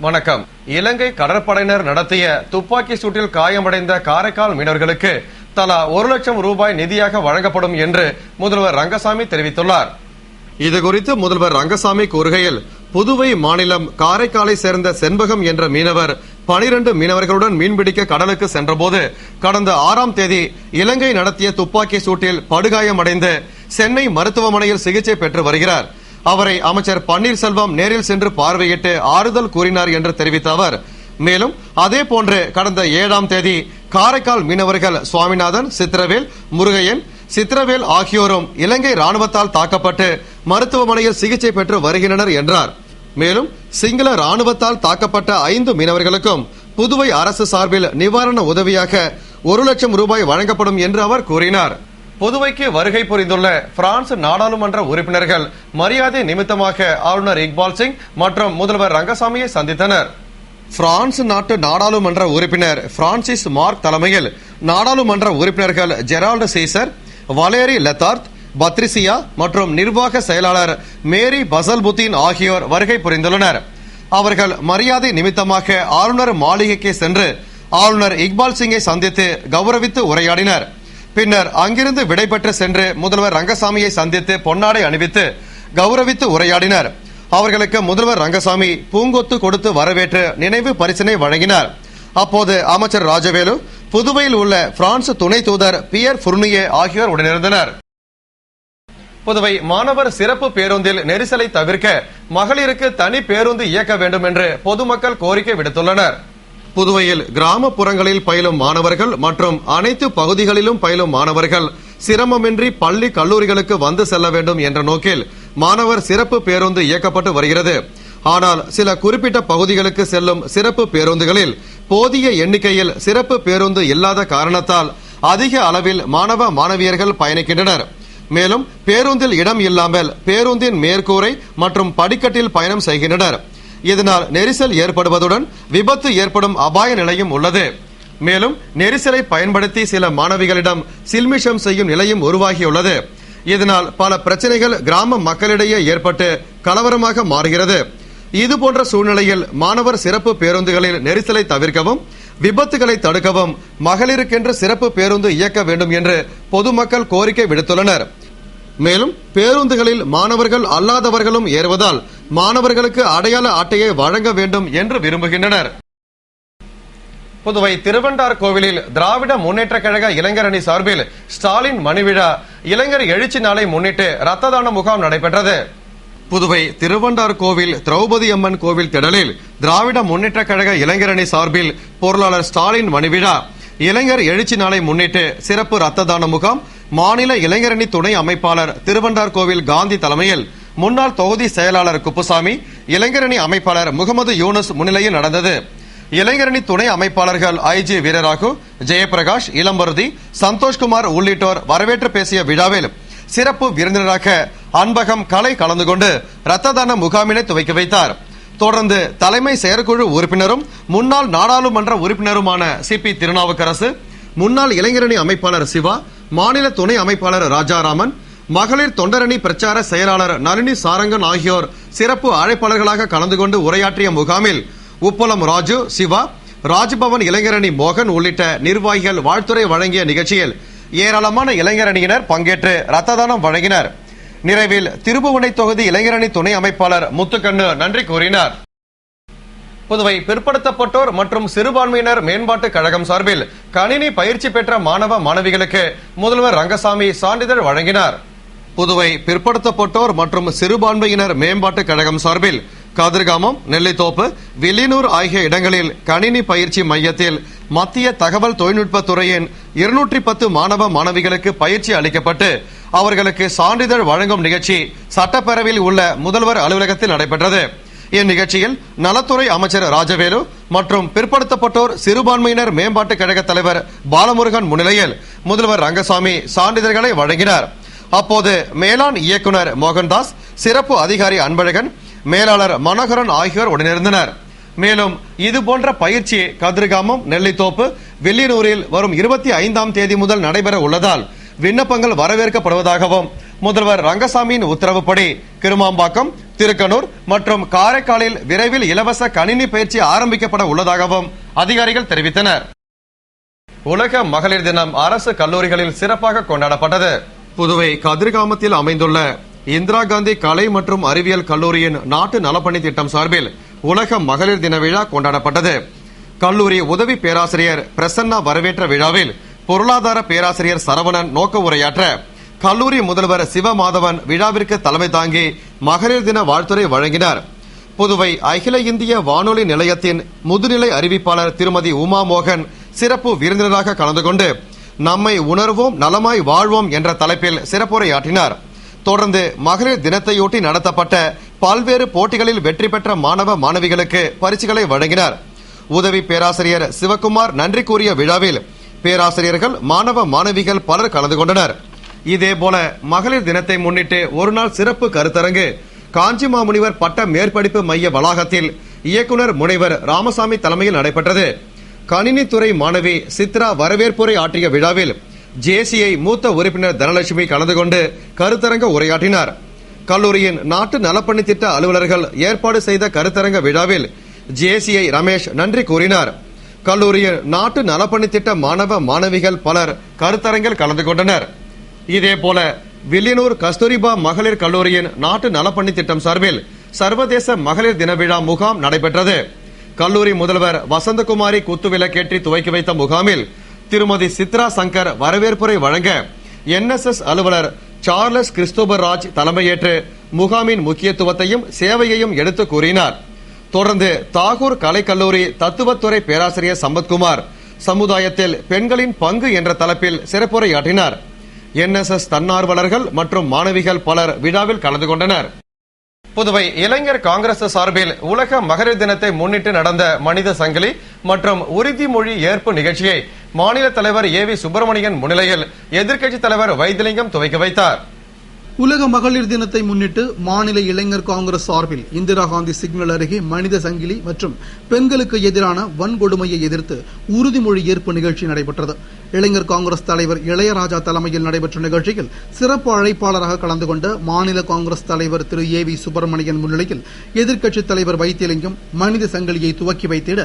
வணக்கம். இலங்கை கடற்படையினர் நடத்திய துப்பாக்கி சூட்டில் காயமடைந்த காரைக்கால் மீனவர்களுக்கு தலா 1 லட்சம் ரூபாய் நிதியாக வழங்கப்படும் என்று முதல்வர் ரங்கசாமி தெரிவித்துள்ளார். இதுகுறித்து முதல்வர் ரங்கசாமி கூறுகையில், புதுவை மாநிலம் காரைக்காலை சேர்ந்த செண்பகம் என்ற மீனவர் 12 மீனவர்களுடன் மீன்பிடிக்க கடலுக்கு சென்றபோது கடந்த 6ஆம் தேதி இலங்கை நடத்திய துப்பாக்கி சூட்டில் படுகாயமடைந்து சென்னை மருத்துவமனையில் சிகிச்சை பெற்று வருகிறார். அவரை அமைச்சர் பன்னீர்செல்வம் நேரில் சென்று பார்வையிட்டு ஆறுதல் கூறினார் என்று தெரிவித்த அவர், மேலும் அதே போன்று கடந்த 7ஆம் தேதி காரைக்கால் மீனவர்கள் சுவாமிநாதன், சித்திரவேல், முருகையன், சித்திரவேல் ஆகியோரும் இலங்கை ராணுவத்தால் தாக்கப்பட்டு மருத்துவமனையில் சிகிச்சை பெற்று வருகின்றனர் என்றார். மேலும் சிங்கள ராணுவத்தால் தாக்கப்பட்ட 5 மீனவர்களுக்கும் புதுவை அரசு சார்பில் நிவாரண உதவியாக 1 லட்சம் ரூபாய் வழங்கப்படும் என்று அவர் கூறினார். புதுவைக்கு வருகை புரிந்துள்ள பிரான்ஸ் நாடாளுமன்ற உறுப்பினர்கள் மரியாதை நிமித்தமாக ஆளுநர் இக்பால் சிங் மற்றும் முதல்வர் ரங்கசாமியை சந்தித்தனர். பிரான்ஸ் நாட்டு நாடாளுமன்ற உறுப்பினர் பிரான்சிஸ் மார்க் தலைமையில் நாடாளுமன்ற உறுப்பினர்கள் ஜெரால்டு சீசர், வலேரி லெத்தார்த், பத்ரிசியா மற்றும் நிர்வாக செயலாளர் மேரி பசல்புத்தீன் ஆகியோர் வருகை புரிந்துள்ளனர். அவர்கள் மரியாதை நிமித்தமாக ஆளுநர் மாளிகைக்கு சென்று ஆளுநர் இக்பால் சிங்கை சந்தித்து கௌரவித்து உரையாடினர். பின்னர் அங்கிருந்து விடைபெற்று சென்று முதல்வர் ரங்கசாமியை சந்தித்து பொன்னாடை அணிவித்து கௌரவித்து உரையாடினர். அவர்களுக்கு முதல்வர் ரங்கசாமி பூங்கொத்து கொடுத்து வரவேற்று நினைவு பரிசினை வழங்கினார். அப்போது அமைச்சர் ராஜவேலு, புதுவையில் உள்ள பிரான்ஸ் துணை தூதர் பியர் ஃபுர்னியே ஆகியோர் உடனிருந்தனர். புதுவை மாணவர் சிறப்பு பேருந்தில் நெரிசலை தவிர்க்க மகளிருக்கு தனி பேருந்து இயக்க வேண்டும் என்று பொதுமக்கள் கோரிக்கை விடுத்துள்ளனர். புதுவையில் கிராமப்புறங்களில் பயிலும் மாணவர்கள் மற்றும் அனைத்து பகுதிகளிலும் பயிலும் மாணவர்கள் சிரமமின்றி பள்ளி கல்லூரிகளுக்கு வந்து செல்ல வேண்டும் என்ற நோக்கில் மாணவர் சிறப்பு பேருந்து இயக்கப்பட்டு வருகிறது. ஆனால் சில குறிப்பிட்ட பகுதிகளுக்கு செல்லும் சிறப்பு பேருந்துகளில் போதிய எண்ணிக்கையில் சிறப்பு பேருந்து இல்லாத காரணத்தால் அதிக அளவில் மாணவ மாணவியர்கள் பயணிக்கின்றனர். மேலும் பேருந்தில் இடம் இல்லாமல் பேருந்தின் மேற்கூரை மற்றும் படிக்கட்டில் பயணம் செய்கின்றனர். இதனால் நெரிசல் ஏற்படுவதுடன் விபத்து ஏற்படும் அபாய நிலையும் உள்ளது. மேலும் நெரிசலை பயன்படுத்தி சில மாணவிகளிடம் சில்மிஷம் செய்யும் நிலையும் உருவாகியுள்ளது. இதனால் பல பிரச்சனைகள் கிராம மக்களிடையே ஏற்பட்டு கலவரமாக மாறுகிறது. இதுபோன்ற சூழ்நிலையில் மாணவர் சிறப்பு பேருந்துகளில் நெரிசலை தவிர்க்கவும் விபத்துகளை தடுக்கவும் மகளிருக்கென்று சிறப்பு பேருந்து இயக்க வேண்டும் என்று பொதுமக்கள் கோரிக்கை விடுத்துள்ளனர். மேலும் பேருந்துகளில் மாணவர்கள் அல்லாதவர்களும் ஏறுவதால் மாணவர்களுக்கு அடையாள அட்டையை வழங்க வேண்டும் என்று விரும்புகின்றனர். புதுவை திருவண்டார் கோவிலில் திராவிட முன்னேற்ற கழக இளைஞர் அணி சார்பில் ஸ்டாலின் மணிவிழா இளைஞர் எழுச்சி நாளை முன்னிட்டு ரத்த தான முகாம் நடைபெற்றது. புதுவை திருவண்டார் கோவில் திரௌபதி அம்மன் கோவில் திடலில் திராவிட முன்னேற்ற கழக இளைஞர் அணி சார்பில் பொருளாளர் ஸ்டாலின் மணிவிழா இளைஞர் எழுச்சி நாளை முன்னிட்டு சிறப்பு ரத்த தான முகாம் மாநில இளைஞரணி துணை அமைப்பாளர் திருவண்டார் கோவில் காந்தி தலைமையில் முன்னாள் தொகுதி செயலாளர் குப்புசாமி, இளைஞரணி அமைப்பாளர் முகமது யூனுஸ் முன்னிலையில் நடந்தது. இளைஞரணி துணை அமைப்பாளர்கள் ஐஜி வீரராகு, ஜெயபிரகாஷ், இளம்பருதி, சந்தோஷ்குமார் உள்ளிட்டோர் வரவேற்று பேசிய விழாவில் சிறப்பு விருந்தினராக அன்பகம் கலை கலந்து கொண்டு ரத்த தான முகாமினை துவக்கி வைத்தார். தொடர்ந்து தலைமை செயற்குழு உறுப்பினரும் முன்னாள் நாடாளுமன்ற உறுப்பினருமான சிபி திருநாவுக்கரசு, முன்னாள் இளைஞரணி அமைப்பாளர் சிவா, மாநில துணை அமைப்பாளர் ராஜாராமன், மகளிர் தொண்டரணி பிரச்சார செயலாளர் நளினி சாரங்கன் ஆகியோர் சிறப்பு அழைப்பாளர்களாக கலந்து கொண்டு உரையாற்றிய முகாமில் உப்பளம் ராஜு, சிவா, ராஜ்பவன் இளைஞரணி மோகன் உள்ளிட்ட நிர்வாகிகள் வாழ்த்துரை வழங்கிய நிகழ்ச்சியில் ஏராளமான இளைஞரணியினர் பங்கேற்று ரத்த தானம் வழங்கினர். நிறைவில் திருபுவனை தொகுதி இளைஞரணி துணை அமைப்பாளர் முத்துக்கண்ணு நன்றி கூறினார். புதுவை பிற்படுத்தப்பட்டோர் மற்றும் சிறுபான்மையினர் மேம்பாட்டு கழகம் சார்பில் கணினி பயிற்சி பெற்ற மாணவ மாணவிகளுக்கு முதல்வர் ரங்கசாமி சான்றிதழ் வழங்கினார். புதுவை பிற்படுத்தப்பட்டோர் மற்றும் சிறுபான்மையினர் மேம்பாட்டு கழகம் சார்பில் கதிர்காமம், நெல்லித்தோப்பு, வில்லியனூர் ஆகிய இடங்களில் கணினி பயிற்சி மையத்தில் மத்திய தகவல் தொழில்நுட்பத் துறையின் 210 மாணவ மாணவிகளுக்கு பயிற்சி அளிக்கப்பட்டு அவர்களுக்கு சான்றிதழ் வழங்கும் நிகழ்ச்சி சட்டப்பேரவையில் உள்ள முதல்வர் அலுவலகத்தில் நடைபெற்றது. இந்நிகழ்ச்சியில் நலத்துறை அமைச்சர் ராஜவேலு மற்றும் பிற்படுத்தப்பட்டோர் சிறுபான்மையினர் மேம்பாட்டு கழக தலைவர் பாலமுருகன் முன்னிலையில் முதல்வர் ரங்கசாமி சான்றிதழ்களை வழங்கினார். அப்போது மேலாண் இயக்குநர் மோகன்தாஸ், சிறப்பு அதிகாரி அன்பழகன், மேலாளர் மனோகரன் ஆகியோர் உடனிருந்தனர். மேலும் இதுபோன்ற பயிற்சி கதிர்காமம், நெல்லித்தோப்பு, வில்லியனூரில் வரும் 25ஆம் தேதி முதல் நடைபெற உள்ளதால் விண்ணப்பங்கள் வரவேற்கப்படுவதாகவும் முதல்வர் ரங்கசாமியின் உத்தரவுப்படி கிருமாம்பாக்கம், திருக்கனூர் மற்றும் காரைக்காலில் விரைவில் இலவச கணினி பயிற்சி ஆரம்பிக்கப்பட உள்ளதாகவும் அதிகாரிகள் தெரிவித்தனர். உலக மகளிர் தினம் அரசு கல்லூரிகளில் சிறப்பாக கொண்டாடப்பட்டது. புதுவை கதிர்காமத்தில் அமைந்துள்ள இந்திரா காந்தி கலை மற்றும் அறிவியல் கல்லூரியின் நாட்டு நலப்பணி திட்டம் சார்பில் உலக மகளிர் தின விழா கொண்டாடப்பட்டது. கல்லூரி உதவி பேராசிரியர் பிரசன்னா வரவேற்ற விழாவில் பொருளாதார பேராசிரியர் சரவணன் நோக்க உரையாற்ற, கல்லூரி முதல்வர் சிவமாதவன் விழாவிற்கு தலைமை தாங்கி மகளிர் தின வாழ்த்துரை வழங்கினார். புதுவை அகில இந்திய வானொலி நிலையத்தின் முதுநிலை அறிவிப்பாளர் திருமதி உமா மோகன் சிறப்பு விருந்தினராக கலந்து கொண்டு நம்மை உணர்வோம் நலமாய் வாழ்வோம் என்ற தலைப்பில் சிறப்புரையாற்றினார். தொடர்ந்து மகளிர் தினத்தையொட்டி நடத்தப்பட்ட பல்வேறு போட்டிகளில் வெற்றி பெற்ற மாணவ மாணவிகளுக்கு பரிசுகளை வழங்கினார். உதவி பேராசிரியர் சிவக்குமார் நன்றி கூறிய விழாவில் பேராசிரியர்கள், மாணவ மாணவிகள் பலர் கலந்து கொண்டனர். இதேபோல மகளிர் தினத்தை முன்னிட்டு ஒருநாள் சிறப்பு கருத்தரங்கு காஞ்சி மாமுனிவர் பட்ட மேற்படிப்பு மைய வளாகத்தில் இயக்குனர் முனைவர் ராமசாமி தலைமையில் நடைபெற்றது. கணினித்துறை மாணவி சித்ரா வரவேற்புரை ஆற்றிய விழாவில் ஜேசிஐ மூத்த உறுப்பினர் தனலட்சுமி கலந்து கொண்டு கருத்தரங்க உரையாற்றினார். கல்லூரியின் நாட்டு நலப்பணி திட்ட அலுவலர்கள் ஏற்பாடு செய்த கருத்தரங்க விழாவில் ஜேசிஐ ரமேஷ் நன்றி கூறினார். கல்லூரியின் நாட்டு நலப்பணி திட்ட மாணவ மாணவிகள் பலர் கருத்தரங்கில் கலந்து கொண்டனர். இதேபோல வில்லியனூர் கஸ்தூரிபா மகளிர் கல்லூரியின் நாட்டு நலப்பணி திட்டம் சார்பில் சர்வதேச மகளிர் தின விழா முகாம் நடைபெற்றது. கல்லூரி முதல்வர் வசந்தகுமாரி குத்துவிளக்கேற்றி துவக்கி வைத்த முகாமில் திருமதி சித்ரா சங்கர் வரவேற்புரை வழங்க NSS அலுவலர் சார்லஸ் கிறிஸ்டோபர் ராஜ் தலைமையேற்று முகாமின் முக்கியத்துவத்தையும் சேவையையும் எடுத்து கூறினார். தொடர்ந்து தாகூர் கலைக்கல்லூரி தத்துவத்துறை பேராசிரியர் சம்பத்குமார் சமுதாயத்தில் பெண்களின் பங்கு என்ற தலைப்பில் சிறப்புரையாற்றினார். NSS தன்னார்வலர்கள் மற்றும் மாணவிகள் பலர் விழாவில் கலந்து கொண்டனர். புதுவை இளைஞர் காங்கிரஸ் சார்பில் உலக மகளிர் தினத்தை முன்னிட்டு நடந்த மனித சங்கிலி மற்றும் உறுதிமொழி ஏற்பு நிகழ்ச்சியை மாநில தலைவர் AV சுப்பிரமணியன் முன்னிலையில் எதிர்க்கட்சித் தலைவர் வைத்திலிங்கம் துவக்கி வைத்தார். உலக மகளிர் தினத்தை முன்னிட்டு மாநில இளைஞர் காங்கிரஸ் சார்பில் இந்திரா காந்தி சிக்னல் அருகே மனித சங்கிலி மற்றும் பெண்களுக்கு எதிரான வன்கொடுமையை எதிர்த்து உறுதிமொழி ஏற்பு நிகழ்ச்சி நடைபெற்றது. இளைஞர் காங்கிரஸ் தலைவர் இளையராஜா தலைமையில் நடைபெற்ற நிகழ்ச்சியில் சிறப்பு அழைப்பாளராக கலந்து கொண்ட மாநில காங்கிரஸ் தலைவர் திரு AV சுப்பிரமணியன் முன்னிலையில் எதிர்க்கட்சித் தலைவர் வைத்திலிங்கம் மனித சங்கிலியை துவக்கி வைத்திட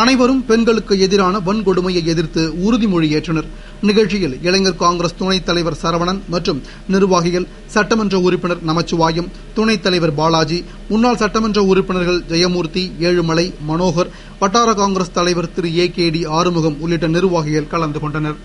அனைவரும் பெண்களுக்கு எதிரான வன்கொடுமையை எதிர்த்து உறுதிமொழி ஏற்றனர். நிகழ்ச்சியில் இளைஞர் காங்கிரஸ் துணைத் தலைவர் சரவணன் மற்றும் நிர்வாகிகள், சட்டமன்ற உறுப்பினர் நமச்சிவாயம், துணைத் தலைவர் பாலாஜி, முன்னாள் சட்டமன்ற உறுப்பினர்கள் ஜெயமூர்த்தி, ஏழுமலை, மனோகர், வட்டார காங்கிரஸ் தலைவர் திரு AKD ஆறுமுகம் உள்ளிட்ட நிர்வாகிகள் கலந்து கொண்டனர்.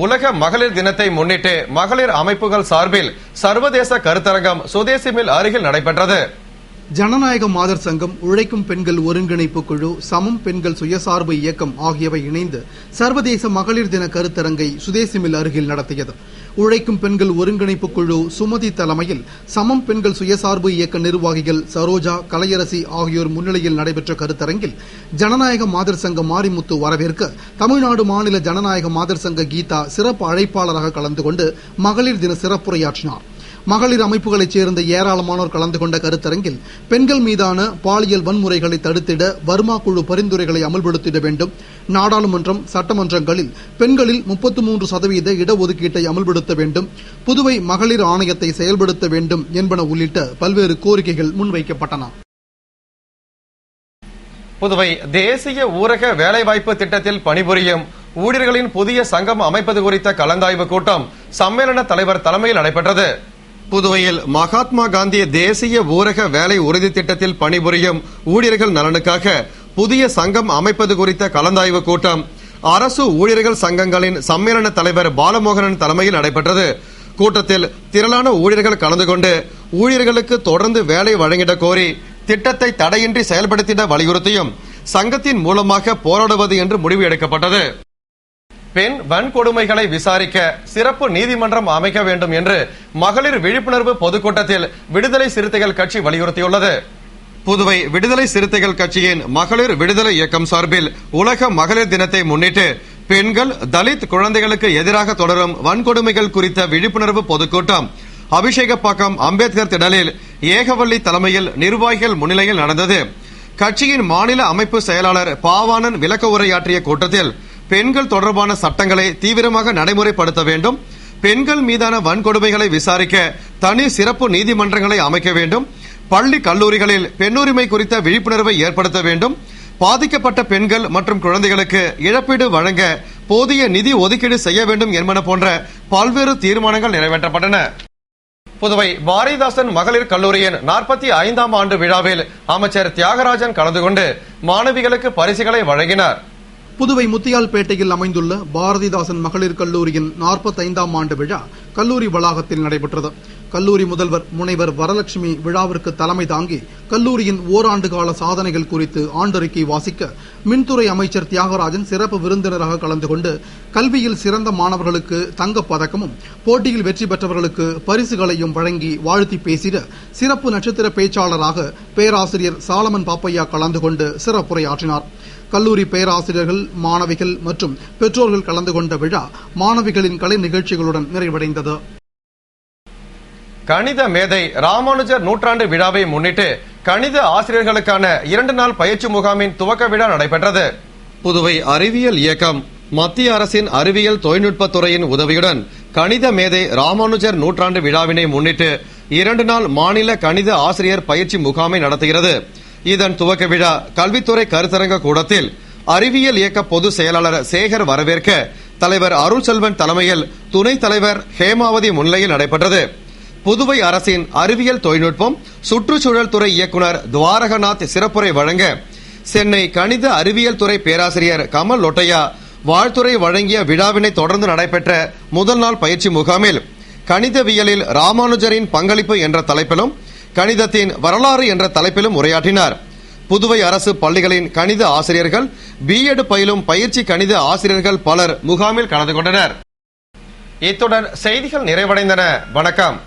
உலக மகளிர் தினத்தை முன்னிட்டு மகளிர் அமைப்புகள் சார்பில் சர்வதேச கருத்தரங்கம் சுதேசி மில் அருகில் நடைபெற்றது. ஜனநாயக மாதர் சங்கம், உழைக்கும் பெண்கள் ஒருங்கிணைப்பு குழு, சமம் பெண்கள் சுயசார்பு இயக்கம் ஆகியவை இணைந்து சர்வதேச மகளிர் தின கருத்தரங்கை சுதேசி மில் அருகில் நடத்தியது. உழைக்கும் பெண்கள் ஒருங்கிணைப்பு குழு சுமதி தலைமையில் சமம் பெண்கள் சுயசார்பு இயக்க நிர்வாகிகள் சரோஜா, கலையரசி ஆகியோர் முன்னிலையில் நடைபெற்ற கருத்தரங்கில் ஜனநாயக மாதர் சங்க மாரிமுத்து வரவேற்க தமிழ்நாடு மாநில ஜனநாயக மாதர் சங்க கீதா சிறப்பு அழைப்பாளராக கலந்து கொண்டு மகளிர் தின சிறப்புரையாற்றினார். மகளிர் அமைப்புகளைச் சேர்ந்த ஏராளமானோர் கலந்து கொண்ட கருத்தரங்கில் பெண்கள் மீதான பாலியல் வன்முறைகளை தடுத்திட வர்மா குழு பரிந்துரைகளை அமல்படுத்திட வேண்டும், நாடாளுமன்றம், சட்டமன்றங்களில் பெண்களில் 33% இடஒதுக்கீட்டை அமல்படுத்த வேண்டும், புதுவை மகளிர் ஆணையத்தை செயல்படுத்த வேண்டும் என்பன உள்ளிட்ட பல்வேறு கோரிக்கைகள் முன்வைக்கப்பட்டன. புதுவை தேசிய ஊரக வேலைவாய்ப்பு திட்டத்தில் பணிபுரியும் ஊழியர்களின் புதிய சங்கம் அமைப்பது குறித்த கலந்தாய்வு கூட்டம் சம்மேளன தலைவர் தலைமையில் நடைபெற்றது. புதுவையில் மகாத்மா காந்தி தேசிய ஊரக வேலை உறுதி திட்டத்தில் பணிபுரியும் ஊழியர்கள் நலனுக்காக புதிய சங்கம் அமைப்பது குறித்த கலந்தாய்வு கூட்டம் அரசு ஊழியர்கள் சங்கங்களின் சம்மேளன தலைவர் பாலமோகனன் தலைமையில் நடைபெற்றது. கூட்டத்தில் திரளான ஊழியர்கள் கலந்து கொண்டு ஊழியர்களுக்கு தொடர்ந்து வேலை வழங்கிட கோரி திட்டத்தை தடையின்றி செயல்படுத்திட வலியுறுத்தியும் சங்கத்தின் மூலமாக போராடுவது என்று முடிவு எடுக்கப்பட்டது. பெண் வன்கொடுமைகளை விசாரிக்க சிறப்பு நீதிமன்றம் அமைக்க வேண்டும் என்று மகளிர் விழிப்புணர்வு பொதுக்கூட்டத்தில் விடுதலை சிறுத்தைகள் கட்சி வலியுறுத்தியுள்ளது. புதுவை விடுதலை சிறுத்தைகள் கட்சியின் மகளிர் விடுதலை இயக்கம் சார்பில் உலக மகளிர் தினத்தை முன்னிட்டு பெண்கள், தலித் குழந்தைகளுக்கு எதிராக தொடரும் வன்கொடுமைகள் குறித்த விழிப்புணர்வு பொதுக்கூட்டம் அபிஷேகப்பாக்கம் அம்பேத்கர் திடலில் ஏகவல்லி தலைமையில் நிர்வாகிகள் முன்னிலையில் நடந்தது. கட்சியின் மாநில அமைப்பு செயலாளர் பாவாணன் விளக்க உரையாற்றிய கூட்டத்தில் பெண்கள் தொடர்பான சட்டங்களை தீவிரமாக நடைமுறைப்படுத்த வேண்டும், பெண்கள் மீதான வன்கொடுமைகளை விசாரிக்க தனி சிறப்பு நீதிமன்றங்களை அமைக்க வேண்டும். பள்ளி கல்லூரிகளில் பெண்ணுரிமை குறித்த விழிப்புணர்வை ஏற்படுத்த வேண்டும். பாதிக்கப்பட்ட பெண்கள் மற்றும் குழந்தைகளுக்கு இழப்பீடு வழங்க போதிய நிதி ஒதுக்கீடு செய்ய வேண்டும் என்பன போன்ற பல்வேறு தீர்மானங்கள் நிறைவேற்றப்பட்டன. புதுவை பாரதிதாசன் மகளிர் கல்லூரியின் 45ஆம் ஆண்டு விழாவில் அமைச்சர் தியாகராஜன் கலந்து கொண்டு மாணவிகளுக்கு பரிசுகளை வழங்கினார். புதுவை முத்தியால்பேட்டையில் அமைந்துள்ள பாரதிதாசன் மகளிர் கல்லூரியின் 45ஆம் ஆண்டு விழா கல்லூரி வளாகத்தில் நடைபெற்றது. கல்லூரி முதல்வர் முனைவர் வரலட்சுமி விழாவிற்கு தலைமை தாங்கி கல்லூரியின் ஓராண்டு கால சாதனைகள் குறித்து ஆண்டறிக்கை வாசிக்க மின்துறை அமைச்சர் தியாகராஜன் சிறப்பு விருந்தினராக கலந்து கொண்டு கல்வியில் சிறந்த மாணவர்களுக்கு தங்கப் பதக்கமும் போட்டியில் வெற்றி பெற்றவர்களுக்கு பரிசுகளையும் வழங்கி வாழ்த்தி பேசிட சிறப்பு நட்சத்திர பேச்சாளராக பேராசிரியர் சாலமன் பாப்பையா கலந்து கொண்டு சிறப்புரையாற்றினார். கல்லூரி பேராசிரியர்கள், மாணவிகள் மற்றும் பெற்றோர்கள் கலந்து கொண்ட விழா மாணவிகளின் கலை நிகழ்ச்சிகளுடன் நிறைவடைந்தது. கணித மேதை ராமானுஜர் நூற்றாண்டு விழாவை முன்னிட்டு கணித ஆசிரியர்களுக்கான 2 நாள் பயிற்சி முகாமின் துவக்க விழா நடைபெற்றது. புதுவை அறிவியல் இயக்கம் மத்திய அரசின் அறிவியல் தொழில்நுட்பத்துறையின் உதவியுடன் கணித மேதை ராமானுஜர் நூற்றாண்டு விழாவினை முன்னிட்டு 2 நாள் மாநில கணித ஆசிரியர் பயிற்சி முகாமை நடத்துகிறது. இதன் துவக்க விழா கல்வித்துறை கருத்தரங்க கூடத்தில் அறிவியல் இயக்க பொதுச் செயலாளர் சேகர் வரவேற்க தலைவர் அருள்செல்வன் தலைமையில் துணைத் தலைவர் ஹேமாவதி முன்னிலையில் நடைபெற்றது. புதுவை அரசின் அறிவியல் தொழில்நுட்பம் சுற்றுச்சூழல் துறை இயக்குநர் துவாரகநாத் சிறப்புரை வழங்க சென்னை கணித அறிவியல் துறை பேராசிரியர் கமல் லொட்டையா வாழ்த்துறை வழங்கிய விழாவினை தொடர்ந்து நடைபெற்ற முதல் நாள் பயிற்சி முகாமில் கணிதவியலில் ராமானுஜரின் பங்களிப்பு என்ற தலைப்பிலும் கணிதத்தின் வரலாறு என்ற தலைப்பிலும் உரையாற்றினார். புதுவை அரசு பள்ளிகளின் கணித ஆசிரியர்கள், பிஎட் பயிலும் பயிற்சி கணித ஆசிரியர்கள் பலர் முகாமில் கலந்து கொண்டனர். இத்துடன் செய்திகள் நிறைவடைந்தன. வணக்கம்.